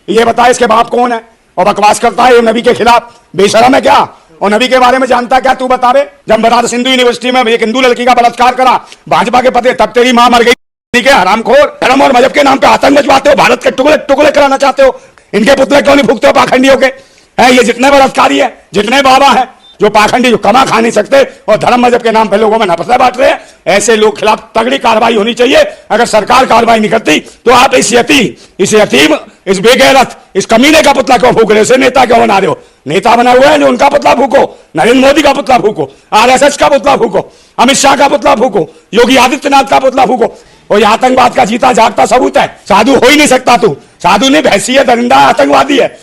ये बता इसके बाप कौन है और बकवास करता है ये नबी के खिलाफ, बेशरम है क्या? और नबी के बारे में जानता क्या तू? बता बे। जब बनारस हिंदू यूनिवर्सिटी में एक हिंदू लड़की का बलात्कार करा भाजपा के पते, तब तेरी मां मर गई। ठीक है, हरामखोर, धर्म और मजहब के नाम पे आतंक मचवाते हो, भारत के टुकड़े टुकड़े कराना चाहते हो। इनके पुतले क्यों नहीं फूकते हो पाखंडियों के? ये जितने बलात्कारी है, जितने बाबा है, जो पाखंडी, जो कमा खा नहीं सकते और धर्म मजहब के नाम पे लोगों में नफरत बांट रहे हैं, ऐसे लोग खिलाफ तगड़ी कार्रवाई होनी चाहिए। अगर सरकार कार्रवाई नहीं करती तो आप इस यतीम, इस बेगैरत, इस कमीने का पुतला क्यों फूक रहे हो? इसे नेता क्यों बना रहे हो? नेता बना हुआ है जो उनका पुतला फूको, नरेंद्र मोदी का पुतला फूको, आरएसएस का पुतला फूको, अमित शाह का पुतला फूको, योगी आदित्यनाथ का पुतला फूको। और ये आतंकवाद का जीता जागता सबूत है। साधु हो ही नहीं सकता तू, साधु नहीं, भैंसी है, दरिंदा, आतंकवादी है।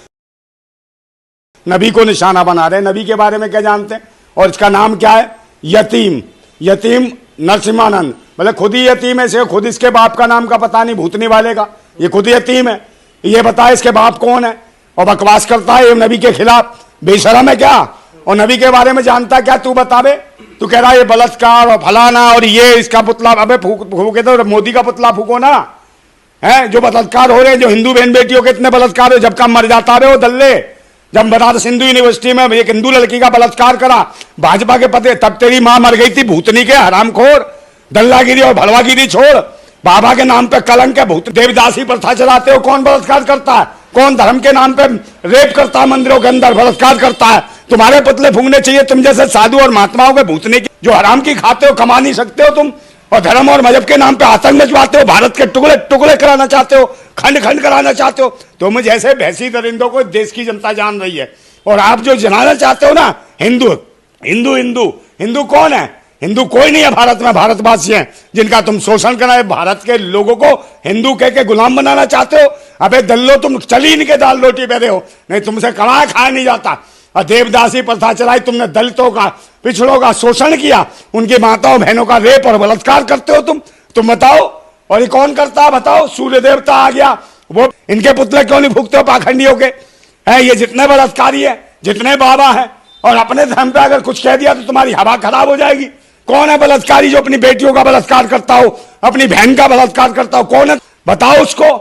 नबी को निशाना बना रहे, नबी के बारे में क्या जानते हैं? और इसका नाम क्या है? यतीम। यतीम नरसिम्हानंद, मतलब खुद ही यतीम है, इसे खुद इसके बाप का नाम का पता नहीं, भूतनी वाले का। ये खुद यतीम है। ये बताए इसके बाप कौन है और बकवास करता है ये नबी के खिलाफ, बेशरम है क्या? और नबी के बारे में जानता क्या तू? बता बे। तू कह रहा है ये बलात्कार और फलाना और ये इसका पुतला, अबे फूके तो मोदी का पुतला फूको ना। है जो बलात्कार हो रहे हैं, जो हिंदू बहन बेटियों के इतने बलात्कार हो, जब का मर जाता है वो दल्ले। जब बनारस हिंदू यूनिवर्सिटी में एक हिंदू लड़की का बलात्कार करा भाजपा के पते, तब तेरी मां मर गई थी, भूतनी के, हरामखोर, दल्लागिरी और भड़वागिरी छोड़। बाबा के नाम पे कलंक है, भूत देवदासी प्रथा चलाते हो। कौन बलात्कार करता है? कौन धर्म के नाम पे रेप करता है, मंदिरों के अंदर बलात्कार करता है? तुम्हारे पुतले फूंकने चाहिए तुम जैसे साधु और महात्माओं के, भूतने की, जो हराम की खाते हो, कमा नहीं सकते हो तुम, और धर्म और मजहब के नाम पे आतंक मचवाते हो, भारत के टुकड़े टुकड़े कराना चाहते हो, खंड खंड कराना चाहते हो। तुम जैसे भैंसी दरिंदों को देश की जनता जान रही है। और आप जो जनाना चाहते हो ना, हिंदू हिंदू हिंदू हिंदू कौन है? हिंदू कोई नहीं है भारत में। भारतवासी हैं जिनका तुम शोषण कराए, भारत के लोगों को हिंदू कह के गुलाम बनाना चाहते हो। अबे दल्लो, तुम चली इनके दाल रोटी पे रहे हो, नहीं तुमसे कमाया खाया नहीं जाता। और देवदासी प्रथा चलाई तुमने, दलितों का, पिछड़ों का शोषण किया, उनकी माताओं बहनों का रेप और बलात्कार करते हो तुम बताओ। और ये कौन करता है बताओ? सूर्य देवता आ गया, वो इनके पुतले क्यों नहीं फूकते हो पाखंडियों के? ये जितने बलात्कारी है, जितने बाबा है, और अपने धर्म पे अगर कुछ कह दिया तो तुम्हारी हवा खराब हो जाएगी। कौन है बलात्कारी जो अपनी बेटियों का बलात्कार करता हो, अपनी बहन का बलात्कार करता हो? कौन है बताओ उसको?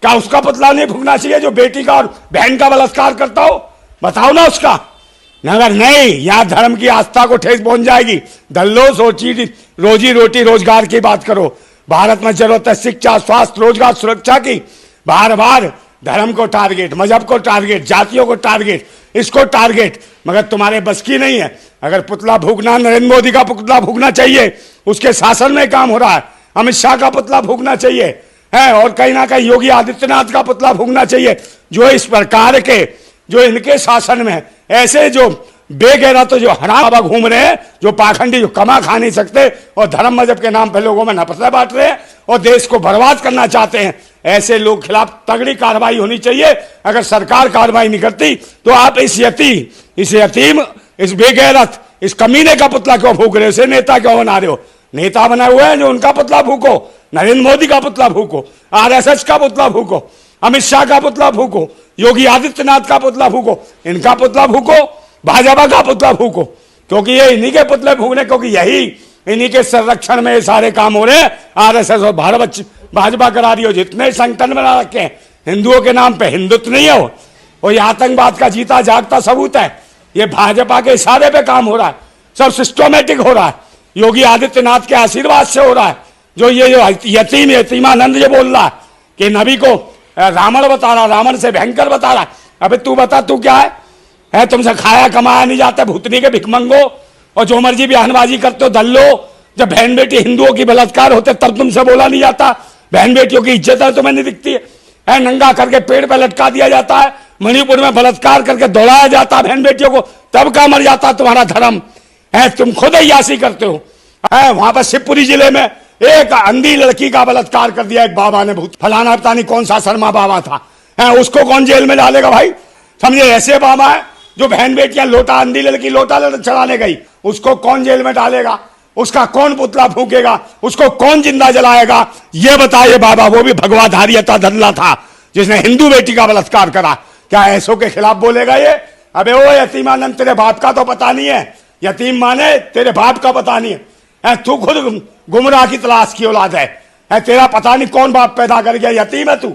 क्या उसका पुतला नहीं फूकना चाहिए जो बेटी का और बहन का बलात्कार करता हो? बताओ ना उसका। अगर नहीं, यहां धर्म की आस्था को ठेस पहुंच जाएगी। दल्लो, सोची रोजी रोटी रोजगार की बात करो। भारत में जरूरत है शिक्षा, स्वास्थ्य, रोजगार, सुरक्षा की। बार बार धर्म को टारगेट, मजहब को टारगेट, जातियों को टारगेट, इसको टारगेट, मगर तुम्हारे बस की नहीं है। अगर पुतला फूकना, नरेंद्र मोदी का पुतला फूकना चाहिए, उसके शासन में काम हो रहा है। अमित शाह का पुतला फूकना चाहिए है, और कहीं ना कहीं योगी आदित्यनाथ का पुतला फूकना चाहिए। जो इस प्रकार के, जो इनके शासन में ऐसे जो बेगैरत, तो जो हराम बाबा घूम रहे हैं, जो पाखंडी, जो कमा खा नहीं सकते और धर्म मजहब के नाम पे लोगों में नफरत बांट रहे हैं और देश को बर्बाद करना चाहते हैं, ऐसे लोग खिलाफ तगड़ी कार्रवाई होनी चाहिए। अगर सरकार कार्रवाई नहीं करती तो आप इस यतीम, इस बेगैरत, इस कमीने का पुतला क्यों फूक रहे हो? इसे नेता क्यों बना रहे हो? नेता बना हुआ है जो उनका पुतला फूको, नरेंद्र मोदी का पुतला फूको, आरएसएस का पुतला फूको, अमित शाह का पुतला फूको, योगी आदित्यनाथ का पुतला फूको, इनका पुतला फूको, भाजपा का पुतला फूको। क्योंकि ये इन्हीं के पुतले फूकने, क्योंकि यही इन्हीं के संरक्षण में ये सारे काम हो रहे हैं। आरएसएस और भाजपा करा रही हो, जितने संगठन बना रखे हैं हिंदुओं के नाम पे, हिंदुत्व नहीं है वो, और ये आतंकवाद का जीता जागता सबूत है। ये भाजपा के इशारे पे काम हो रहा है, सब सिस्टमेटिक हो रहा है, योगी आदित्यनाथ के आशीर्वाद से हो रहा है। जो यतीमानंद ये बोल रहा है कि नबी को रावण बता रहा, रावण से भयंकर बता रहा है। अबे तू बता, तू क्या है? तुमसे खाया कमाया नहीं जाता, भूतनी के भिखमंगो, और जो मर्जी बयानबाजी करते हो दल्लो। जब बहन बेटी हिंदुओं की बलात्कार होते तब तुमसे बोला नहीं जाता? बहन बेटियों की इज्जत है तुम्हें नहीं दिखती है? नंगा करके पेड़ पे लटका दिया जाता है, मणिपुर में बलात्कार करके दौड़ाया जाता है बहन बेटियों को, तब का मर जाता तुम्हारा धर्म है? तुम खुद अय्यासी करते हो। वहां पर शिवपुरी जिले में एक अंधी लड़की का बलात्कार कर दिया एक बाबा ने, भूत फलाना पता नहीं कौन सा शर्मा बाबा था। उसको कौन जेल में डालेगा भाई? समझे? ऐसे बाबा है जो बहन बेटियां, लोटा, अंधी लड़की लोटा चढ़ाने गई, उसको कौन जेल में डालेगा? उसका कौन पुतला फूकेगा? उसको कौन जिंदा जलाएगा? ये बताइए बाबा, वो भी भगवाधारी धल्ला था जिसने हिंदू बेटी का बलात्कार करा। क्या ऐसों के खिलाफ बोलेगा ये? अबे ओ यतीमानंद, तेरे बाप का तो पता नहीं है। यतीम माने तेरे बाप का पता नहीं है। तू खुद गुमराह की तलाश की औलाद है। तेरा पता नहीं कौन बाप पैदा कर गया, यतीम है तू।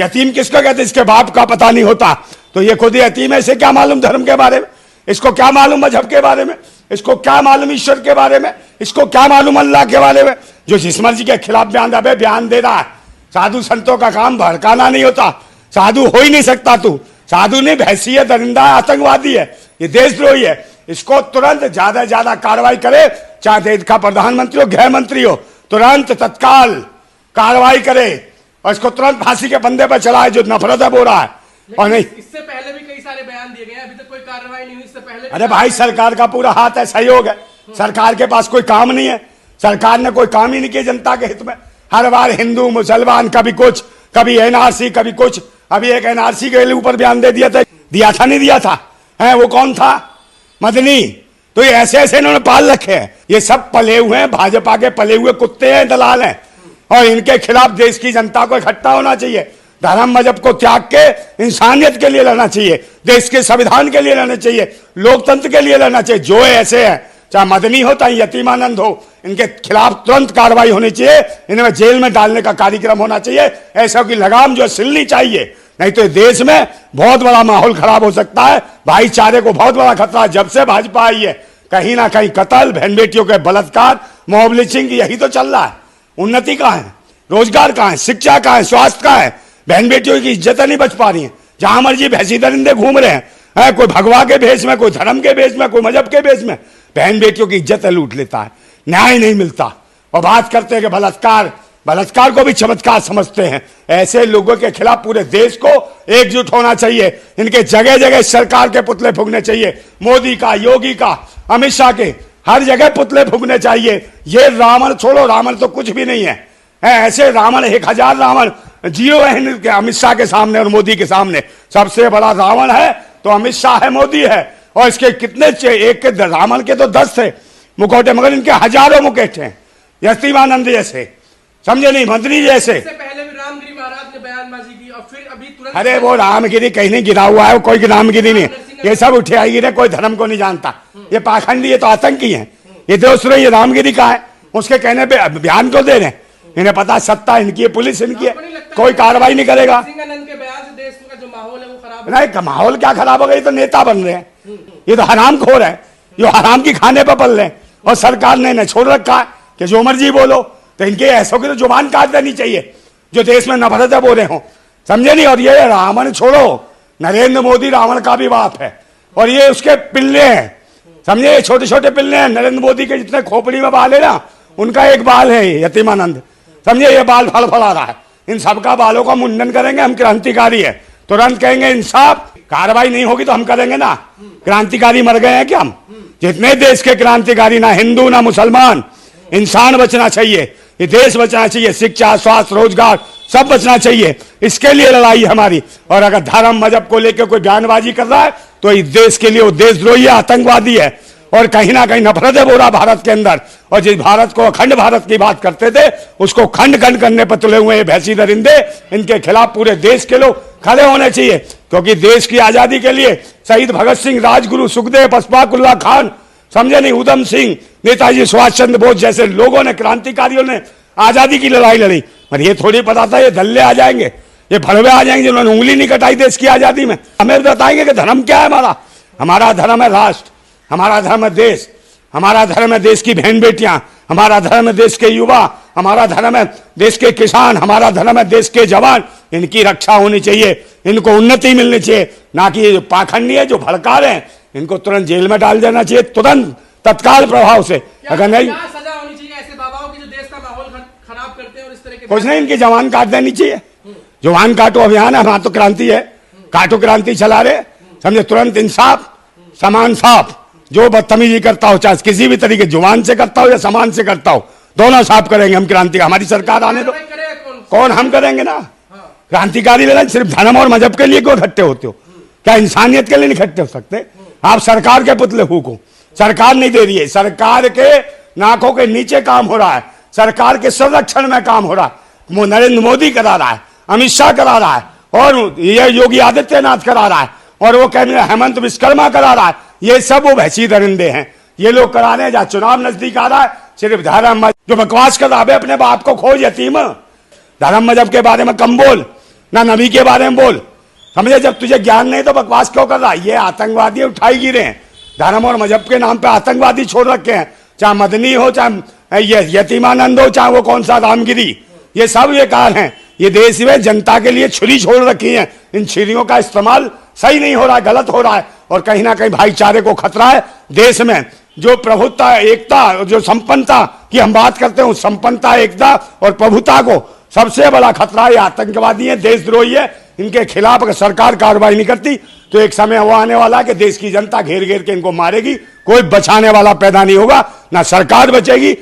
यतीम किसको कहते, इसके बाप का पता नहीं होता तो ये खुद यतीम है। इसे क्या मालूम धर्म के बारे में, इसको क्या मालूम मजहब के बारे में, इसको क्या मालूम ईश्वर के बारे में, इसको क्या मालूम अल्लाह के बारे में। जो जिस मर्जी के खिलाफ बयान दे रहा है। साधु संतों का काम भड़काना नहीं होता, साधु हो ही नहीं सकता तू। साधु नहीं, भैंसिया दरिंदा है, आतंकवादी है, ये देशद्रोही है। इसको तुरंत ज्यादा से ज्यादा कार्रवाई करे, चाहे देश का प्रधानमंत्री हो, गृह मंत्री हो, तुरंत तत्काल कार्रवाई करे और इसको तुरंत फांसी के फंदे पर चलाए जो नफरत है वो रहा है। और नहीं, इससे पहले भी कई सारे बयान दिए गए, अभी तक कोई कार्रवाई नहीं हुई। इससे पहले अरे भाई सरकार का पूरा हाथ है, सहयोग है। सरकार के पास कोई काम नहीं है, सरकार ने कोई काम ही नहीं किया जनता के हित में। हर बार हिंदू मुसलमान, कभी कुछ, कभी एनआरसी, कभी कुछ। अभी एक एनआरसी के ऊपर बयान दे दिया था, नहीं दिया था है, वो कौन था, मदनी। तो ये ऐसे ऐसे इन्होंने पाल रखे हैं, ये सब पले हुए हैं, भाजपा के पले हुए कुत्ते हैं, दलाल हैं। और इनके खिलाफ देश की जनता को इकट्ठा होना चाहिए, धर्म मजहब को त्याग के इंसानियत के लिए लड़ना चाहिए, देश के संविधान के लिए लड़ना चाहिए, लोकतंत्र के लिए लड़ना चाहिए। जो ऐसे है, चाहे मदनी हो चाहे यतीमानंद हो, इनके खिलाफ तुरंत कार्रवाई होनी चाहिए, इन्हें जेल में डालने का कार्यक्रम होना चाहिए। ऐसा की लगाम जो सिलनी चाहिए, नहीं तो देश में बहुत बड़ा माहौल खराब हो सकता है। भाईचारे को बहुत बड़ा खतरा है। जब से भाजपा आई है, कहीं ना कहीं कत्ल, बहन बेटियों के बलात्कार, मॉब लिंचिंग, यही तो चल रहा है। उन्नति कहाँ है, रोजगार कहाँ है, शिक्षा कहाँ है, स्वास्थ्य कहाँ है, बहन बेटियों की इज्जत नहीं बच पा रही है। जहां मर्जी भैंसी दरिंदे घूम रहे हैं, कोई भगवा के भेष में, कोई धर्म के भेष में, कोई मजहब के भेष में, बहन बेटियों की इज्जत लूट लेता है, न्याय नहीं मिलता। और बात करते हैं कि बलात्कार को भी चमत्कार समझते हैं। ऐसे लोगों के खिलाफ पूरे देश को एकजुट होना चाहिए। इनके जगह जगह सरकार के पुतले फूंकने चाहिए, मोदी का, योगी का, अमित शाह के, हर जगह पुतले फूंकने चाहिए। ये रावण छोड़ो, रावण तो कुछ भी नहीं है, ऐसे रावण 1000 रावण जियो है अमित शाह के सामने और मोदी के सामने। सबसे बड़ा रावण है तो अमित शाह है, मोदी है। और इसके कितने, एक के रावण के तो 10 थे मुखौटे, मगर इनके हजारों मुकेट हैं। यतीमानंद जैसे, समझे नहीं, मंत्री जैसे। इससे पहले भी रामगिरी महाराज ने बयानबाजी की और फिर अभी तुरंत। अरे वो रामगिरी कहीं नहीं गिरा हुआ है, कोई रामगिरी नहीं, ये सब उठे आई गिरे, कोई धर्म को नहीं जानता। ये पाखंडी, ये तो आतंकी है, ये देशद्रोही। ये रामगिरी का है, उसके कहने पे बयान क्यों दे रहे हैं? इन्हें पता सत्ता इनकी है, पुलिस इनकी है, कोई कार्रवाई नहीं करेगा। सिंहानंद के बयान से देश का जो माहौल है वो खराब है। नहीं, माहौल क्या खराब हो गया, ये तो नेता बन रहे हैं, ये तो हराम खोर है, ये हराम की खाने पर पल रहे हैं। और सरकार ने छोड़ रखा है कि जो मर्जी बोलो। तो इनके ऐसों की तो जुबान काट देनी चाहिए जो देश में नफरत बोल रहे हो, समझे नहीं। और ये रावण छोड़ो, नरेंद्र मोदी रावण का भी बाप है और ये उसके पिल्ले हैं, समझे, छोटे छोटे पिल्ले हैं। नरेंद्र मोदी के जितने खोपड़ी में बाल है ना, उनका एक बाल है यतीमानंद, समझे। ये बाल फड़फड़ा रहा है, इन सबका बालों का मुंडन करेंगे हम। क्रांतिकारी है, तुरंत कहेंगे इंसाफ, कार्रवाई नहीं होगी तो हम करेंगे ना। क्रांतिकारी मर गए हैं क्या हम? जितने देश के क्रांतिकारी, ना हिंदू ना मुसलमान, इंसान बचना चाहिए, ये देश बचना चाहिए, शिक्षा, स्वास्थ्य, रोजगार सब बचना चाहिए। इसके लिए लड़ाई हमारी। और अगर धर्म मजहब को लेकर कोई बयानबाजी कर रहा है तो इस देश के लिए वो देशद्रोही है, आतंकवादी है और कहीं ना कहीं नफरत है बोरा भारत के अंदर। और जिस भारत को अखंड भारत की बात करते थे, उसको खंड खंड करने पर तुले हुए भैंसी दरिंदे, इनके खिलाफ पूरे देश के लोग खड़े होने चाहिए। क्योंकि देश की आजादी के लिए शहीद भगत सिंह, राजगुरु सुखदेव, अशफाकुल्लाह खान, समझे नहीं, उधम सिंह, नेताजी सुभाष चंद्र बोस जैसे लोगों ने, क्रांतिकारियों ने आजादी की लड़ाई लड़ी। पर ये थोड़ी पता था ये दल्ले आ जाएंगे, ये भड़वे आ जाएंगे जिन्होंने उंगली नहीं कटाई देश की आजादी में। हमें बताएंगे कि धर्म क्या है हमारा। हमारा धर्म है राष्ट्र, हमारा धर्म है देश, हमारा धर्म है देश की बहन बेटियां, हमारा धर्म है देश के युवा, हमारा धर्म है देश के किसान, हमारा धर्म है देश के जवान। इनकी रक्षा होनी चाहिए, इनको उन्नति मिलनी चाहिए, ना कि ये जो पाखंडी है, जो भड़का रहे हैं, इनको तुरंत जेल में डाल देना चाहिए, तुरंत तत्काल प्रभाव से। अगर नहीं, सजा होनी चाहिए ऐसे बाबाओं की जो देश का माहौल खराब करते हैं और इस तरह के। कुछ नहीं, इनकी जवान काट देनी चाहिए। जवान काटो अभियान है, हमारा तो क्रांति है, काटो क्रांति चला रहे, समझे। तुरंत इंसाफ, समान साफ। जो बदतमीजी करता हो, चाहे किसी भी तरीके, जुबान से करता हो या सामान से करता हो, दोनों साफ करेंगे हम। क्रांति, हमारी सरकार आने दो, कौन, हम करेंगे ना। क्रांतिकारी लड़ाई सिर्फ धर्म और मजहब के लिए क्यों इकट्ठे होते हो? क्या इंसानियत के लिए नहीं इकट्ठे हो सकते? आप सरकार के पुतले फूको, सरकार नहीं दे रही है, सरकार के नाकों के नीचे काम हो रहा है, सरकार के संरक्षण में काम हो रहा है। नरेंद्र मोदी करा रहा है, अमित शाह करा रहा है, और ये योगी आदित्यनाथ करा रहा है, और वो कहने हेमंत विश्वकर्मा करा रहा है। ये सब वो भैंसी दरिंदे हैं, ये लोग करा रहे हैं। जहाँ चुनाव नजदीक आ रहा है, सिर्फ धर्म जो बकवास कर रहा है, अपने बाप को खोज यतीम, धर्म मजहब के बारे में कम बोल, ना नबी के बारे में बोल। समझे, जब तुझे ज्ञान नहीं तो बकवास क्यों कर रहा? ये आतंकवादी उठाई गिरे हैं, धर्म और मजहब के नाम पे आतंकवादी छोड़ रखे हैं, चाहे मदनी हो, चाहे ये यतीमानंद हो, चाहे वो कौन सा रामगिरी, ये सब बेकार हैं। ये देश में जनता के लिए छुरी छोड़ रखी है, इन छुरियों का इस्तेमाल सही नहीं हो रहा है, गलत हो रहा है, और कहीं ना कहीं भाईचारे को खतरा है। देश में जो प्रभुत्ता, एकता, जो संपन्नता की हम बात करते हैं, उस संपन्नता, एकता और प्रभुता को सबसे बड़ा खतरा ये आतंकवादी है, देशद्रोही है। इनके खिलाफ अगर सरकार कार्रवाई नहीं करती तो एक समय वो आने वाला है कि देश की जनता घेर घेर के इनको मारेगी, कोई बचाने वाला पैदा नहीं होगा, ना सरकार बचेगी